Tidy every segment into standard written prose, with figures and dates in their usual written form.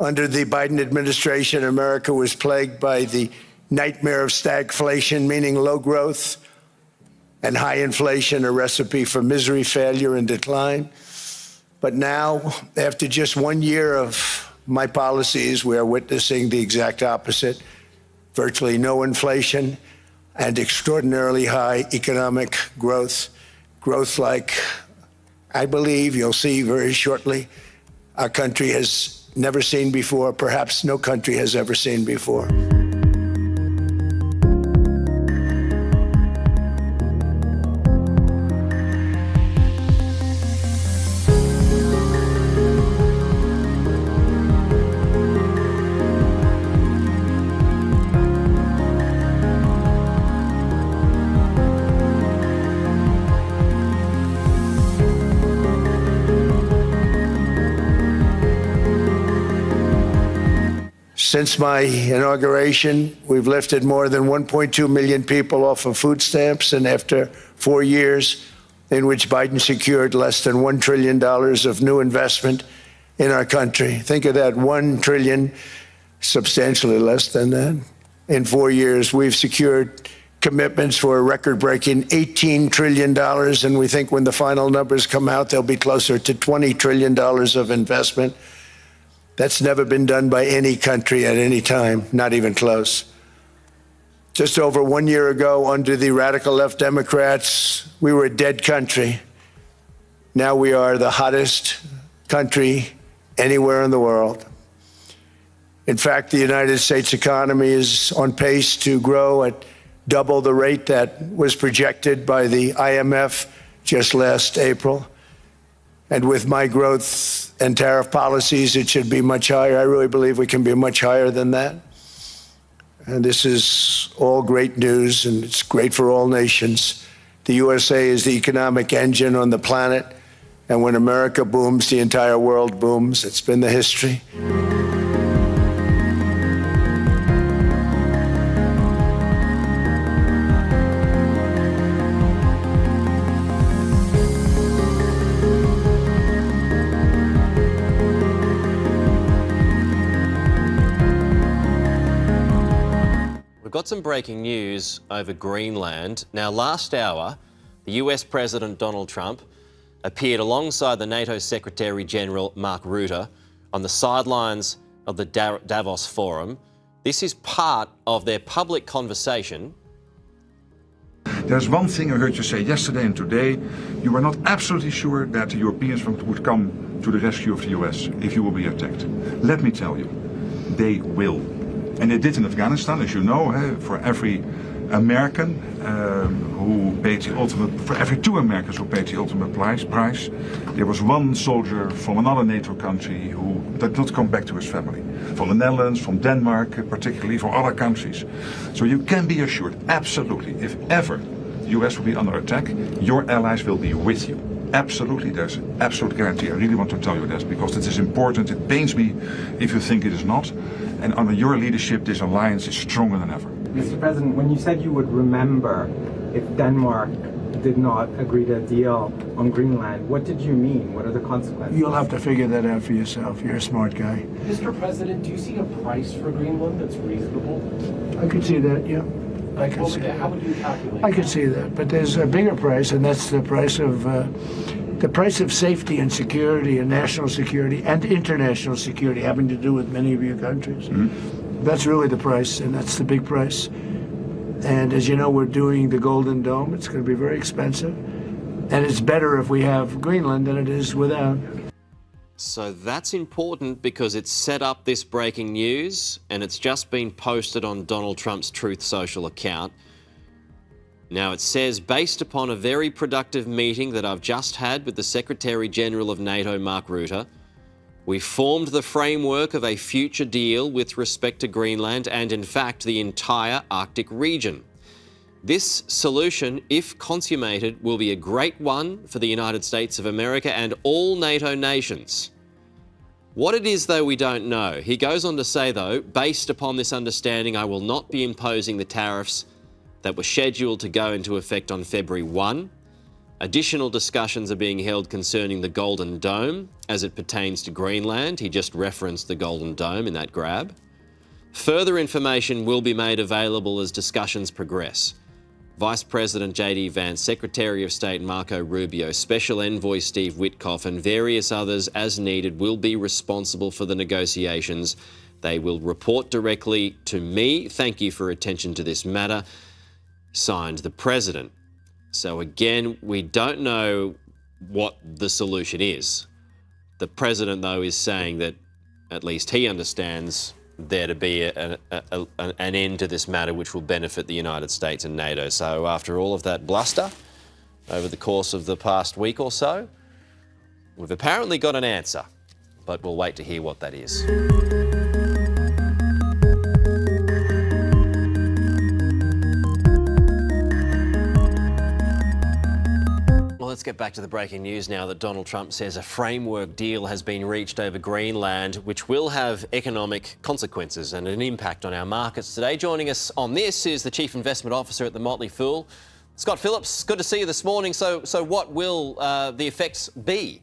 Under the Biden administration, America was plagued by the nightmare of stagflation, meaning low growth, and high inflation, a recipe for misery, failure, and decline. But now, after just 1 year of my policies, we are witnessing the exact opposite: virtually no inflation and extraordinarily high economic growth. Growth like, I believe you'll see very shortly, our country has never seen before, perhaps no country has ever seen before. Since my inauguration, we've lifted more than 1.2 million people off of food stamps, and after 4 years in which Biden secured less than $1 trillion of new investment in our country. Think of that, $1 trillion, substantially less than that. In 4 years, we've secured commitments for a record-breaking $18 trillion, and we think when the final numbers come out, they'll be closer to $20 trillion of investment. That's never been done by any country at any time, not even close. Just over 1 year ago, under the radical left Democrats, we were a dead country. Now we are the hottest country anywhere in the world. In fact, the United States economy is on pace to grow at double the rate that was projected by the IMF just last April. And with my growth and tariff policies, it should be much higher. I really believe we can be much higher than that. And this is all great news, and it's great for all nations. The USA is the economic engine on the planet, and when America booms, the entire world booms. It's been the history. We've got some breaking news over Greenland. Now, last hour, the US President Donald Trump appeared alongside the NATO Secretary General Mark Rutte on the sidelines of the Davos Forum. This is part of their public conversation. There's one thing I heard you say yesterday and today. You were not absolutely sure that the Europeans would come to the rescue of the US if you will be attacked. Let me tell you, they will. And they did in Afghanistan, as you know, for every American who paid the ultimate, for every 2 Americans who paid the ultimate price, there was 1 soldier from another NATO country who did not come back to his family. From the Netherlands, from Denmark, particularly, from other countries. So you can be assured, absolutely, if ever the US will be under attack, your allies will be with you. Absolutely, there's an absolute guarantee. I really want to tell you this because it is important. It pains me if you think it is not. And under your leadership, this alliance is stronger than ever. Mr. President, when you said you would remember if Denmark did not agree to a deal on Greenland, what did you mean? What are the consequences? You'll have to figure that out for yourself. You're a smart guy. Mr. President, do you see a price for Greenland that's reasonable? I could see that, yeah. How would you calculate I could see that, but there's a bigger price, and that's the price of safety and security and national security and international security, having to do with many of your countries. Mm-hmm. That's really the price, and that's the big price. And as you know, we're doing the Golden Dome. It's going to be very expensive, and it's better if we have Greenland than it is without. So that's important because it's set up this breaking news, and it's just been posted on Donald Trump's Truth Social account. Now, it says, based upon a very productive meeting that I've just had with the Secretary General of NATO, Mark Rutte, we formed the framework of a future deal with respect to Greenland and, in fact, the entire Arctic region. This solution, if consummated, will be a great one for the United States of America and all NATO nations. What it is, though, we don't know. He goes on to say, though, based upon this understanding, I will not be imposing the tariffs that were scheduled to go into effect on February 1. Additional discussions are being held concerning the Golden Dome as it pertains to Greenland. He just referenced the Golden Dome in that grab. Further information will be made available as discussions progress. Vice President J.D. Vance, Secretary of State Marco Rubio, Special Envoy Steve Witkoff and various others as needed will be responsible for the negotiations. They will report directly to me. Thank you for attention to this matter. Signed, the President. So again, we don't know what the solution is. The President, though, is saying that at least he understands there to be an end to this matter which will benefit the United States and NATO. So after all of that bluster over the course of the past week or so, we've apparently got an answer, but we'll wait to hear what that is. Let's get back to the breaking news now that Donald Trump says a framework deal has been reached over Greenland, which will have economic consequences and an impact on our markets. Today, joining us on this is the Chief Investment Officer at the Motley Fool, Scott Phillips. Good to see you this morning. So what will the effects be?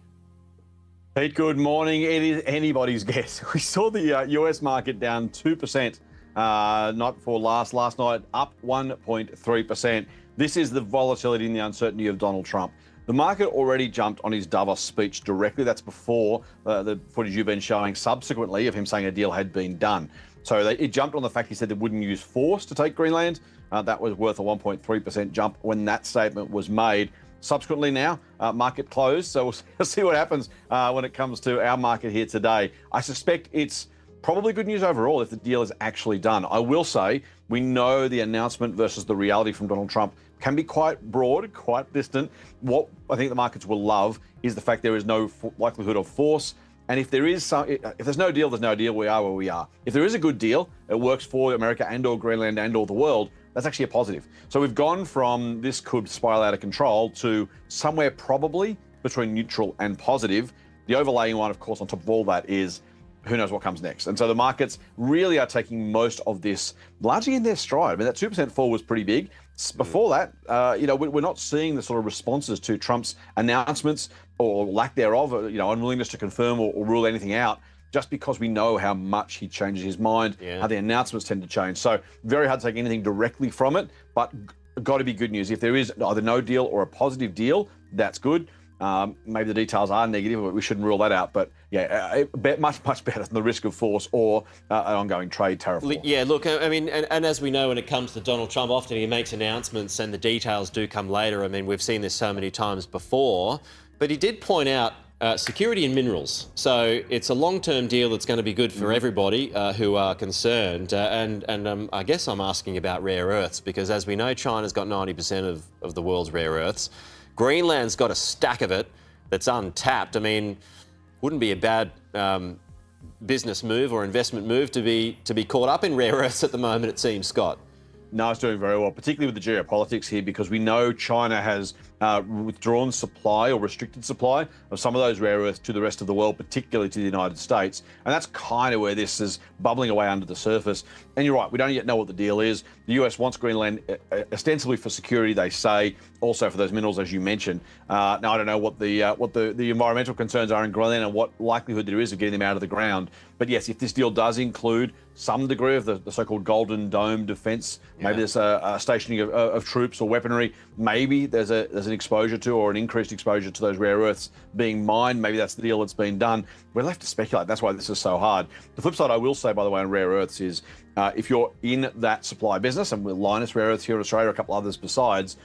Pete, good morning. It is anybody's guess. We saw the US market down 2%, not before last night, up 1.3%. This is the volatility and the uncertainty of Donald Trump. The market already jumped on his Davos speech directly. That's before the footage you've been showing subsequently of him saying a deal had been done. So it jumped on the fact he said they wouldn't use force to take Greenland. That was worth a 1.3% jump when that statement was made. Subsequently now, market closed. So we'll see what happens when it comes to our market here today. I suspect it's probably good news overall if the deal is actually done. I will say we know the announcement versus the reality from Donald Trump can be quite broad, quite distant. What I think the markets will love is the fact there is no likelihood of force. And if there's no deal, there's no deal. We are where we are. If there is a good deal, it works for America and or Greenland and or the world, that's actually a positive. So we've gone from this could spiral out of control to somewhere probably between neutral and positive. The overlaying one, of course, on top of all that is who knows what comes next. And so the markets really are taking most of this largely in their stride. I mean, that 2% fall was pretty big. Before that, we're not seeing the sort of responses to Trump's announcements or lack thereof, unwillingness to confirm or rule anything out, just because we know how much he changes his mind, how the announcements tend to change. So very hard to take anything directly from it, but got to be good news. If there is either no deal or a positive deal, that's good. Maybe the details are negative, but we shouldn't rule that out. But much better than the risk of force or an ongoing trade tariff war. Yeah, look, I mean, and as we know, when it comes to Donald Trump, often he makes announcements and the details do come later. I mean, we've seen this so many times before. But he did point out security in minerals. So it's a long-term deal that's going to be good for everybody who are concerned. And I guess I'm asking about rare earths, because as we know, China's got 90% of the world's rare earths. Greenland's got a stack of it that's untapped. I mean, wouldn't be a bad business move or investment move to be caught up in rare earths at the moment, it seems, Scott. No, it's doing very well, particularly with the geopolitics here, because we know China has withdrawn supply or restricted supply of some of those rare earths to the rest of the world, particularly to the United States. And that's kind of where this is bubbling away under the surface. And you're right, we don't yet know what the deal is. The US wants Greenland ostensibly for security, they say, also for those minerals, as you mentioned. Now, I don't know what the environmental concerns are in Greenland and what likelihood there is of getting them out of the ground. But yes, if this deal does include some degree of the so-called Golden Dome defense, maybe there's a stationing of troops or weaponry, maybe there's an exposure to or an increased exposure to those rare earths being mined. Maybe that's the deal that's been done. We're left to speculate. That's why this is so hard. The flip side I will say, by the way, on rare earths is if you're in that supply business, and with Linus Rare Earths here in Australia, a couple others besides,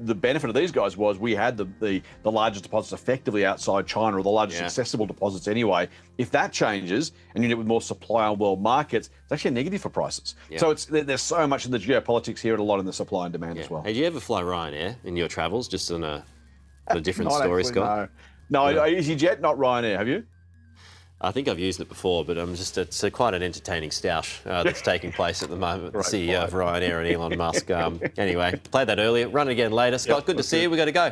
the benefit of these guys was we had the largest deposits effectively outside China, or the largest accessible deposits anyway. If that changes and you end up with more supply on world markets, it's actually a negative for prices. So there's so much in the geopolitics here and a lot in the supply and demand as well. Hey, do you ever fly Ryanair in your travels? Just on a different story, actually, Scott? No, EasyJet, not Ryanair. Have you? I think I've used it before, but it's quite an entertaining stoush that's taking place at the moment. The CEO of Ryanair and Elon Musk. Anyway, played that earlier. Run it again later. Scott, good to see you. We've got to go.